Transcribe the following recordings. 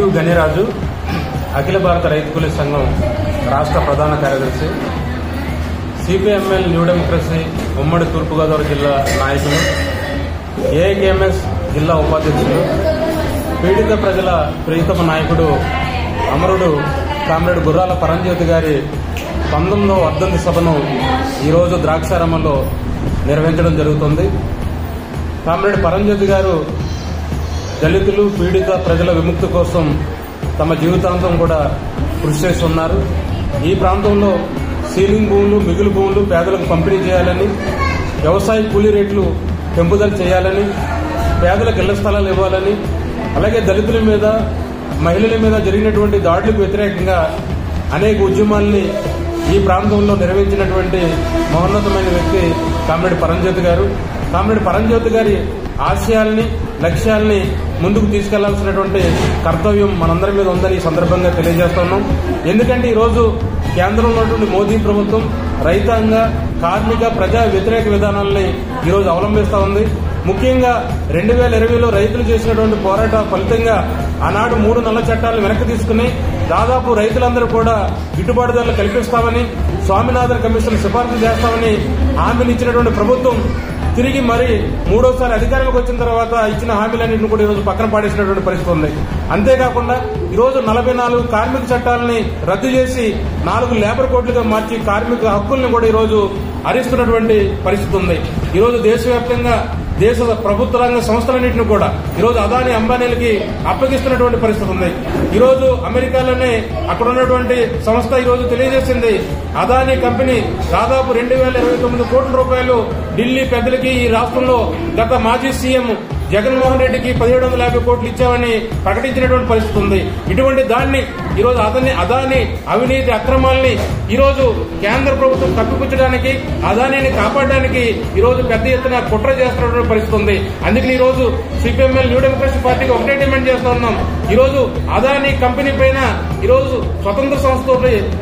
You గణేరాజు, అఖిల భారత రైతు కూలీ సంఘం రాష్ట్ర ప్రధాన కార్యదర్శి, సిపిఎంఎల్ న్యూ డెమోక్రసీ ఉమ్మడి తూర్పుగోదావరి జిల్లా నాయకులు, ఏఐకేఎంఎస్ జిల్లా ఉపాధ్యక్షులు, పీడిత ప్రజల ప్రియతమ నాయకుడు అమరుడు కామ్రేడ్ గుర్రాల పరంజ్యోతి గారి 19వ వర్ధంతి సభను ఈరోజు ద్రాక్షారామంలో నిర్వహించడం జరుగుతుంది. కామ్రేడ్ పరంజ్యోతి గారు దళితులు, పీడిత ప్రజల విముక్తి కోసం తమ జీవితాంతం కూడా కృషి చేస్తున్నారు. ఈ ప్రాంతంలో సీలింగ్ భూములు, మిగులు భూములు పేదలకు పంపిణీ చేయాలని, వ్యవసాయ కూలీ రేట్లు పెంపుదల చేయాలని, పేదలకు ఇళ్ల స్థలాలు ఇవ్వాలని, అలాగే దళితుల మీద, మహిళల మీద జరిగినటువంటి దాడులకు వ్యతిరేకంగా అనేక ఉద్యమాల్ని ఈ ప్రాంతంలో నిర్వహించినటువంటి మహోన్నతమైన వ్యక్తి కామ్రేడ్ పరంజ్యోతి గారు. కామ్రేడ్ పరంజ్యోతి గారి ఆశయాల్ని, లక్ష్యాల్ని ముందుకు తీసుకెళ్లాల్సినటువంటి కర్తవ్యం మనందరి మీద ఉందని ఈ సందర్భంగా తెలియజేస్తున్నాం. ఎందుకంటే ఈరోజు కేంద్రంలో ఉన్నటువంటి మోదీ ప్రభుత్వం రైతాంగ, కార్మిక, ప్రజా వ్యతిరేక విధానాలని ఈరోజు అవలంబిస్తూ ఉంది. ముఖ్యంగా 2020లో రైతులు చేసినటువంటి పోరాట ఫలితంగా ఆనాడు 3 నల్ల చట్టాలను వెనక్కి తీసుకుని దాదాపు రైతులందరూ కూడా గిట్టుబాటు ధరలు కల్పిస్తామని, స్వామినాథన్ కమిషన్ సిఫార్సు చేస్తామని హామీలు ఇచ్చినటువంటి ప్రభుత్వం తిరిగి మరి 3వసారి అధికారంలోకి వచ్చిన తర్వాత ఇచ్చిన హామీలన్నింటిని కూడా ఈరోజు పక్కన పాడేసినటువంటి పరిస్థితి ఉంది. అంతేకాకుండా ఈరోజు 44 కార్మిక చట్టాలని రద్దు చేసి 4 లేబర్ కోడ్లుగా మార్చి కార్మిక హక్కుల్ని కూడా ఈరోజు హరిస్తున్నటువంటి పరిస్థితి ఉంది. ఈరోజు దేశవ్యాప్తంగా దేశ ప్రభుత్వ రంగ సంస్థలన్నింటినీ కూడా ఈరోజు అదానీ, అంబానీలకి అప్పగిస్తున్నటువంటి పరిస్థితి ఉంది. ఈరోజు అమెరికాలోనే అక్కడ ఉన్నటువంటి సంస్థ ఈరోజు తెలియజేసింది, అదానీ కంపెనీ దాదాపు 2029 కోట్ల రూపాయలు ఢిల్లీ పెద్దలకి ఈ రాష్ట్రంలో గత మాజీ సీఎం జగన్మోహన్ రెడ్డికి 1750 కోట్లు ఇచ్చామని ప్రకటించినటువంటి పరిస్థితి ఉంది. ఇటువంటి దాన్ని ఈరోజు అదానీ అవినీతి అక్రమాల్ని ఈరోజు కేంద్ర ప్రభుత్వం కప్పిపుచ్చడానికి, అదానీని కాపాడడానికి ఈరోజు పెద్ద ఎత్తున కుట్ర చేస్తున్నటువంటి పరిస్థితి ఉంది. అందుకని ఈరోజు సిపిఎంఎల్ న్యూ డెమోక్రసీ పార్టీకి ఒకటే డిమాండ్ చేస్తూ ఉన్నాం. ఈరోజు అదానీ కంపెనీ పైన ఈరోజు స్వతంత్ర సంస్థతో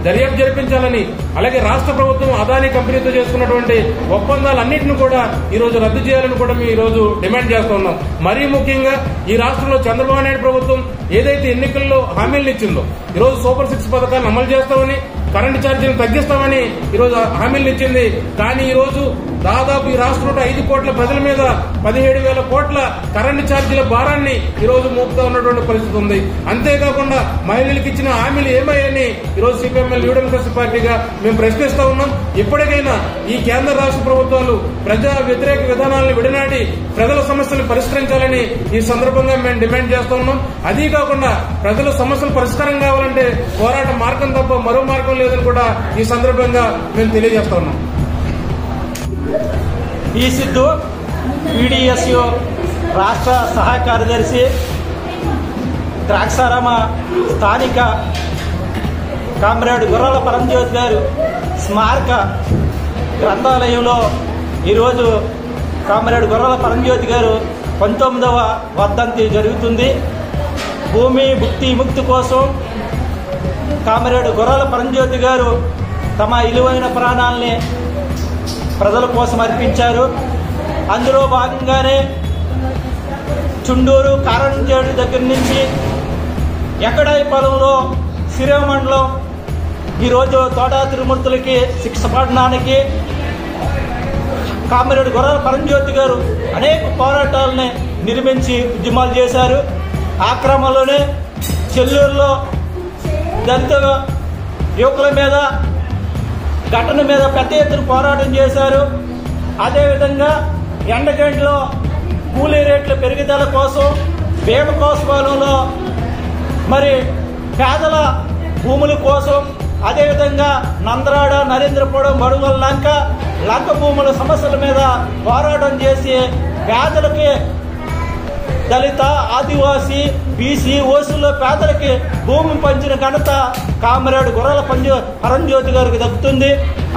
దర్యాప్తు జరిపించాలని, అలాగే రాష్ట్ర ప్రభుత్వం అదానీ కంపెనీతో చేసుకున్నటువంటి ఒప్పందాలన్నింటినీ కూడా ఈరోజు రద్దు చేయాలని కూడా మేము ఈరోజు డిమాండ్ చేస్తూ ఉన్నాం. మరీ ముఖ్యంగా ఈ రాష్ట్రంలో చంద్రబాబు నాయుడు ప్రభుత్వం ఏదైతే ఎన్నికల్లో హామీలు ఇచ్చిందో, ఈరోజు సూపర్ 6 పథకాన్ని అమలు చేస్తామని, కరెంటు ఛార్జీలను తగ్గిస్తామని ఈరోజు హామీలు ఇచ్చింది. కానీ ఈరోజు దాదాపు ఈ రాష్ట్రంలో 5 కోట్ల ప్రజల మీద 17,000 కోట్ల కరెంటు ఛార్జీల భారాన్ని ఈరోజు మోపుతా ఉన్నటువంటి పరిస్థితి ఉంది. అంతేకాకుండా మహిళలకు ఇచ్చిన హామీలు ఏమయ్యాయని ఈరోజు సిపిఎంఎల్ న్యూ డెమోక్రసీ పార్టీగా మేము ప్రశ్నిస్తా ఉన్నాం. ఇప్పటికైనా ఈ కేంద్ర రాష్ట్ర ప్రభుత్వాలు ప్రజా వ్యతిరేక విధానాలను విడనాడి ప్రజల సమస్యలు పరిష్కరించాలని ఈ సందర్భంగా మేము డిమాండ్ చేస్తా ఉన్నాం. అదీ కాకుండా ప్రజల సమస్యలు పరిష్కారం కావాలంటే పోరాట మార్గం తప్ప మరో మార్గం లేదని కూడా ఈ సందర్భంగా మేము తెలియజేస్తా ఉన్నాం. ఈ సిద్ధు, పీడీఎస్యు రాష్ట్ర సహాయ కార్యదర్శి, ద్రాక్షారామ స్థానిక కామ్రేడ్ గుర్రాల పరంజ్యోతి గారు స్మారక గ్రంథాలయంలో ఈరోజు కామ్రేడ్ గుర్రాల పరంజ్యోతి గారు 19వ వర్ధంతి జరుగుతుంది. భూమి భుక్తి విముక్తి కోసం కామ్రేడ్ గుర్రాల పరంజ్యోతి గారు తమ విలువైన ప్రాణాలని ప్రజల కోసం అర్పించారు. అందులో భాగంగానే చుండూరు, కారంచేడు దగ్గర నుంచి ఎక్కడాయి పొలంలో శ్రీమండలం ఈరోజు తోటా తిరుమూర్తులకి శిక్ష పడడానికి కామ్రేడ్ గుర్రాల పరంజ్యోతి గారు అనేక పోరాటాలని నిర్మించి ఉద్యమాలు చేశారు. ఆ క్రమంలోనే చెల్లూరులో దళిత యువకుల మీద ఘటన మీద పెద్ద ఎత్తున పోరాటం చేశారు. అదేవిధంగా ఎండగంటలో కూలీ రేట్ల పెరుగుదల కోసం భీమకోసపాలెంలో మరి పేదల భూముల కోసం, అదేవిధంగా నందరాడ, నరేంద్రపురం, మడుగుల లంక భూముల సమస్యల మీద పోరాటం చేసి పేదలకి, దళిత, ఆదివాసీ, బీసీ, ఓసీలో పేదలకి భూమి పంచిన ఘనత కామ్రేడ్ గుర్రాల పరంజ్యోతి గారికి దక్కుతుంది.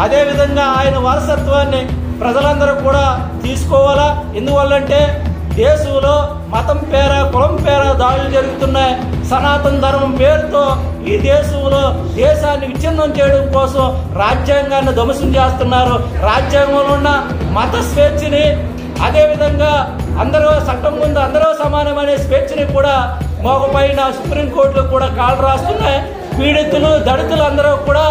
అదేవిధంగా ఆయన వారసత్వాన్ని ప్రజలందరూ కూడా తీసుకోవాలా. ఎందువల్లంటే దేశంలో మతం పేర, కులం పేర దాడులు జరుగుతున్నాయి. సనాతన ధర్మం పేరుతో ఈ దేశంలో దేశాన్ని విచ్ఛిన్నం చేయడం కోసం రాజ్యాంగాన్ని ధ్వంసం చేస్తున్నారు. రాజ్యాంగంలో ఉన్న మత స్వేచ్ఛని, అదేవిధంగా అందరూ చట్టం ముందు అందరూ సమానమనే స్వేచ్ఛని కూడా మోగపైన సుప్రీంకోర్టులో కూడా కాలు రాస్తున్నాయి. పీడితులు దళితులు అందరూ కూడా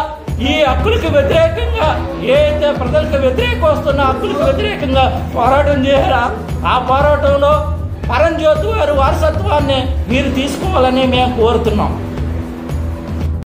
ఈ హక్కులకు వ్యతిరేకంగా ఏదైతే ప్రజలకు వ్యతిరేకం వస్తున్న హక్కులకు వ్యతిరేకంగా పోరాటం చేశారా, ఆ పోరాటంలో పరంజ్యోతి వారి వారసత్వాన్ని మీరు తీసుకోవాలని మేము కోరుతున్నాం.